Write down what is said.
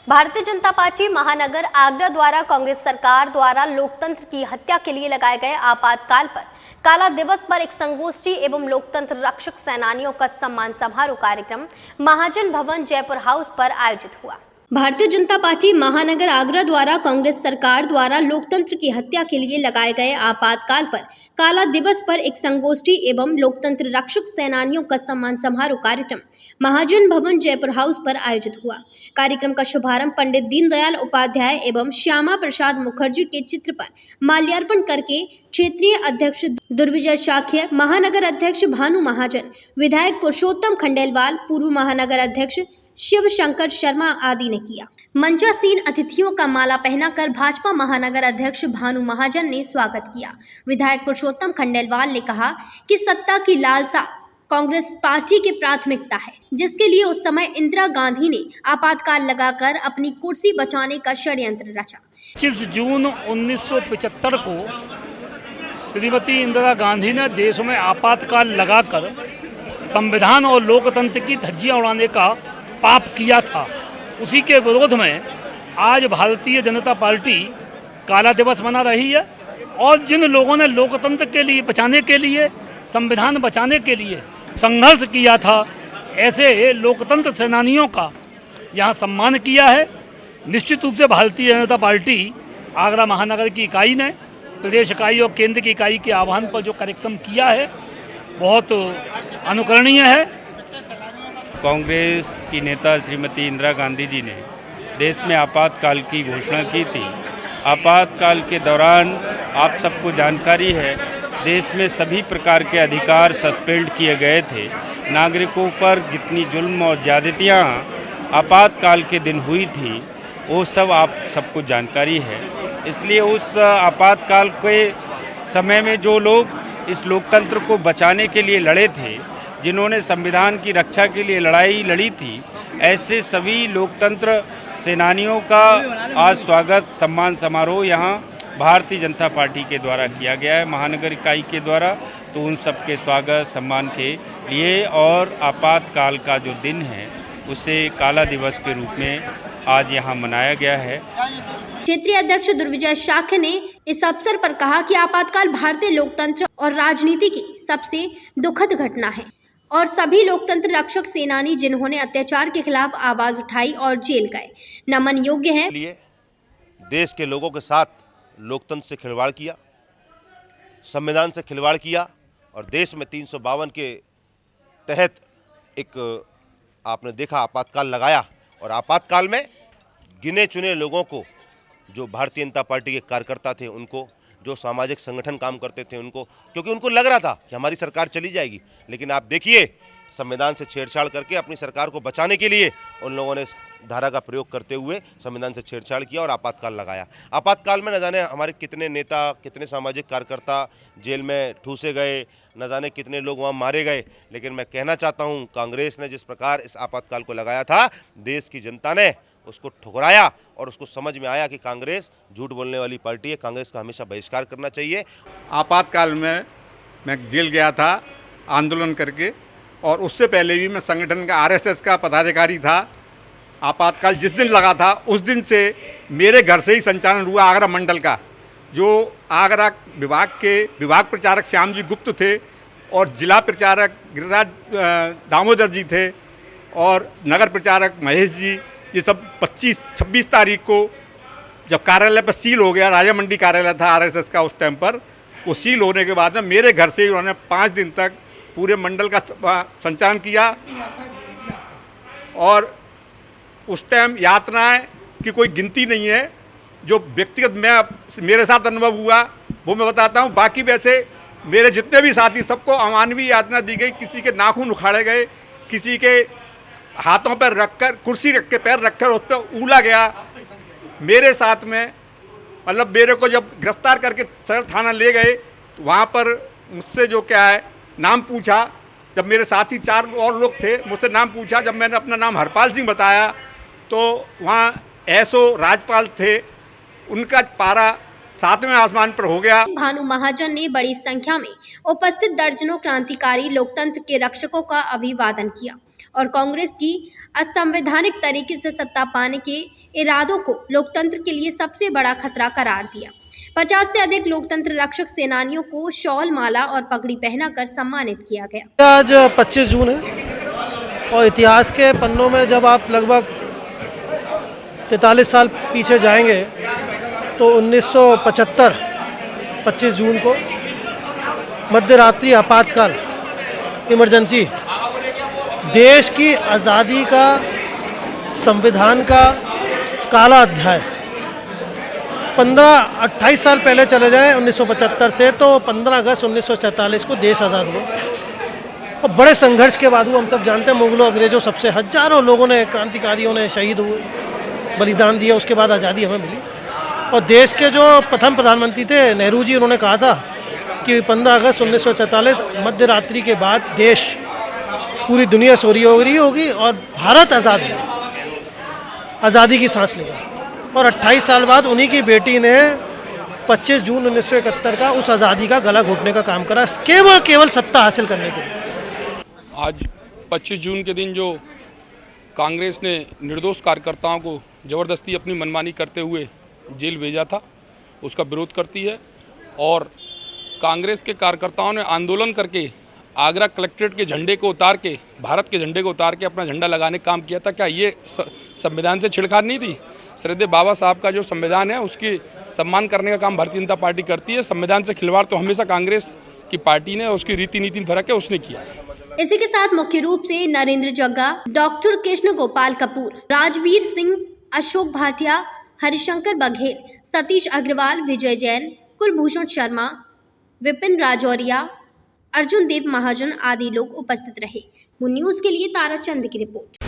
Bharatiya Janata party महानगर आगरा द्वारा कांग्रेस सरकार द्वारा लोकतंत्र की हत्या के लिए लगाए गए आपातकाल पर काला दिवस पर एक संगोष्ठी एवं लोकतंत्र रक्षक सेनानियों का सम्मान समारोह कार्यक्रम महाजन भवन जयपुर हाउस पर आयोजित हुआ। भारतीय जनता पार्टी महानगर आगरा द्वारा कांग्रेस सरकार द्वारा लोकतंत्र की हत्या के लिए लगाए गए आपातकाल पर काला दिवस पर एक संगोष्ठी एवं लोकतंत्र रक्षक सेनानियों का सम्मान समारोह कार्यक्रम महाजन भवन जयपुर हाउस पर आयोजित हुआ। कार्यक्रम का शुभारंभ पंडित दीनदयाल उपाध्याय एवं श्यामा प्रसाद मुखर्जी के चित्र पर माल्यार्पण करके क्षेत्रीय अध्यक्ष दुर्विजय शाक्य, महानगर अध्यक्ष भानु महाजन, विधायक पुरुषोत्तम खंडेलवाल, पूर्व महानगर अध्यक्ष शिव शंकर शर्मा आदि ने किया। मंचासीन अतिथियों का माला पहनाकर भाजपा महानगर अध्यक्ष भानु महाजन ने स्वागत किया। विधायक पुरुषोत्तम खंडेलवाल ने कहा कि सत्ता की लालसा कांग्रेस पार्टी की प्राथमिकता है, जिसके लिए उस समय इंदिरा गांधी ने आपातकाल लगाकर अपनी कुर्सी बचाने का षड्यंत्र रचा। 25 जून 1975 को श्रीमती इंदिरा गांधी ने देश में आपातकाल लगाकर संविधान और लोकतंत्र की धज्जियां उड़ाने का पाप किया था। उसी के विरोध में आज भारतीय जनता पार्टी काला दिवस मना रही है और जिन लोगों ने लोकतंत्र के लिए बचाने के लिए, संविधान बचाने के लिए संघर्ष किया था, ऐसे लोकतंत्र सेनानियों का यहाँ सम्मान किया है। निश्चित रूप से भारतीय जनता पार्टी आगरा महानगर की इकाई ने प्रदेश इकाई और केंद्र की इकाई के आह्वान पर जो कार्यक्रम किया है, बहुत अनुकरणीय है। कांग्रेस की नेता श्रीमती इंदिरा गांधी जी ने देश में आपातकाल की घोषणा की थी। आपातकाल के दौरान आप सबको जानकारी है, देश में सभी प्रकार के अधिकार सस्पेंड किए गए थे। नागरिकों पर जितनी जुल्म और ज़्यादतियाँ आपातकाल के दिन हुई थी, वो सब आप सबको जानकारी है। इसलिए उस आपातकाल के समय में जो लोग इस लोकतंत्र को बचाने के लिए लड़े थे, जिन्होंने संविधान की रक्षा के लिए लड़ाई लड़ी थी, ऐसे सभी लोकतंत्र सेनानियों का आज स्वागत सम्मान समारोह यहाँ भारतीय जनता पार्टी के द्वारा किया गया है, महानगर इकाई के द्वारा। तो उन सबके स्वागत सम्मान के लिए और आपातकाल का जो दिन है उसे काला दिवस के रूप में आज यहाँ मनाया गया है। क्षेत्रीय अध्यक्ष दुर्विजय शाक्य ने इस अवसर पर कहा कि आपातकाल भारतीय लोकतंत्र और राजनीति की सबसे दुखद घटना है और सभी लोकतंत्र रक्षक सेनानी जिन्होंने अत्याचार के खिलाफ आवाज उठाई और जेल गए, नमन योग्य हैं। लिए देश के लोगों के साथ लोकतंत्र से खिलवाड़ किया, संविधान से खिलवाड़ किया और देश में 352 के तहत एक आपने देखा आपातकाल लगाया और आपातकाल में गिने चुने लोगों को, जो भारतीय जनता पार्टी के कार्यकर्ता थे उनको, जो सामाजिक संगठन काम करते थे उनको, क्योंकि उनको लग रहा था कि हमारी सरकार चली जाएगी। लेकिन आप देखिए, संविधान से छेड़छाड़ करके अपनी सरकार को बचाने के लिए उन लोगों ने इस धारा का प्रयोग करते हुए संविधान से छेड़छाड़ किया और आपातकाल लगाया। आपातकाल में न जाने हमारे कितने नेता, कितने सामाजिक कार्यकर्ता जेल में ठूसे गए, न जाने कितने लोग वहाँ मारे गए। लेकिन मैं कहना चाहता हूँ, कांग्रेस ने जिस प्रकार इस आपातकाल को लगाया था, देश की जनता ने उसको ठुकराया और उसको समझ में आया कि कांग्रेस झूठ बोलने वाली पार्टी है, कांग्रेस का हमेशा बहिष्कार करना चाहिए। आपातकाल में मैं जेल गया था आंदोलन करके, और उससे पहले भी मैं संगठन का आरएसएस का पदाधिकारी था। आपातकाल जिस दिन लगा था उस दिन से मेरे घर से ही संचालन हुआ आगरा मंडल का। जो आगरा विभाग के विभाग प्रचारक श्याम जी गुप्त थे और जिला प्रचारक गिरिराज दामोदर जी थे और नगर प्रचारक महेश जी, ये सब 25-26 तारीख को जब कार्यालय पर सील हो गया, राजा मंडी कार्यालय था आरएसएस का उस टाइम पर, वो सील होने के बाद में मेरे घर से ही उन्होंने 5 दिन तक पूरे मंडल का संचालन किया। और उस टाइम यातनाएं की कोई गिनती नहीं है। जो व्यक्तिगत मेरे साथ अनुभव हुआ वो मैं बताता हूँ। बाकी वैसे मेरे जितने भी साथी, सबको अमानवीय यातना दी गई। किसी के नाखून उखाड़े गए, किसी के हाथों पर रखकर, कुर्सी रख के पैर रखकर उस पर ऊला गया। मेरे साथ में मतलब मेरे को जब गिरफ्तार करके सदर थाना ले गए तो वहाँ पर मुझसे जो क्या है नाम पूछा। जब मेरे साथी 4 और लोग थे, मुझसे नाम पूछा। जब मैंने अपना नाम हरपाल सिंह बताया तो वहाँ एसओ राजपाल थे, उनका पारा 7वें आसमान पर हो गया। भानु महाजन ने बड़ी संख्या में उपस्थित दर्जनों क्रांतिकारी लोकतंत्र के रक्षकों का अभिवादन किया और कांग्रेस की असंवैधानिक तरीके से सत्ता पाने के इरादों को लोकतंत्र के लिए सबसे बड़ा खतरा करार दिया। 50 से अधिक लोकतंत्र रक्षक सेनानियों को शॉल, माला और पगड़ी पहनाकर सम्मानित किया गया। आज 25 जून है और इतिहास के पन्नों में जब आप लगभग 43 साल पीछे जाएंगे तो 1975 25 जून को मध्यरात्रि आपातकाल इमरजेंसी देश की आज़ादी का, संविधान का काला अध्याय 28 साल पहले चले जाएं 1975 से तो 15 अगस्त 1947 को देश आज़ाद हुआ और बड़े संघर्ष के बाद हुआ। हम सब जानते हैं मुगलों अंग्रेजों सबसे हजारों लोगों ने, क्रांतिकारियों ने शहीद हुए, बलिदान दिया, उसके बाद आज़ादी हमें मिली। और देश के जो प्रथम प्रधानमंत्री थे नेहरू जी, उन्होंने कहा था कि 15 अगस्त 1947 मध्यरात्रि के बाद देश, पूरी दुनिया सो रही होगी और भारत आज़ाद होगा, आज़ादी की सांस लेगा। और 28 साल बाद उन्हीं की बेटी ने 25 जून 1971 का उस आज़ादी का गला घोटने का काम करा, केवल सत्ता हासिल करने के लिए। आज 25 जून के दिन जो कांग्रेस ने निर्दोष कार्यकर्ताओं को ज़बरदस्ती अपनी मनमानी करते हुए जेल भेजा था, उसका विरोध करती है। और कांग्रेस के कार्यकर्ताओं ने आंदोलन करके आगरा कलेक्ट्रेट के झंडे को उतार के, भारत के झंडे को उतार के अपना झंडा लगाने का काम किया था। क्या ये संविधान से छेड़छाड़ नहीं थी? श्रद्धेय बाबा साहब का जो संविधान है उसकी सम्मान करने का काम भारतीय जनता पार्टी करती है। संविधान से खिलवाड़ तो हमेशा कांग्रेस की पार्टी ने, उसकी रीति नीति में फर्क है, उसने किया है। इसी के साथ मुख्य रूप से नरेंद्र जग्गा, डॉक्टर कृष्ण गोपाल कपूर, राजवीर सिंह, अशोक भाटिया, हरिशंकर बघेल, सतीश अग्रवाल, विजय जैन, कुलभूषण शर्मा, विपिन राजौरिया, अर्जुन देव महाजन आदि लोग उपस्थित रहे। मून न्यूज़ के लिए तारा चंद की रिपोर्ट।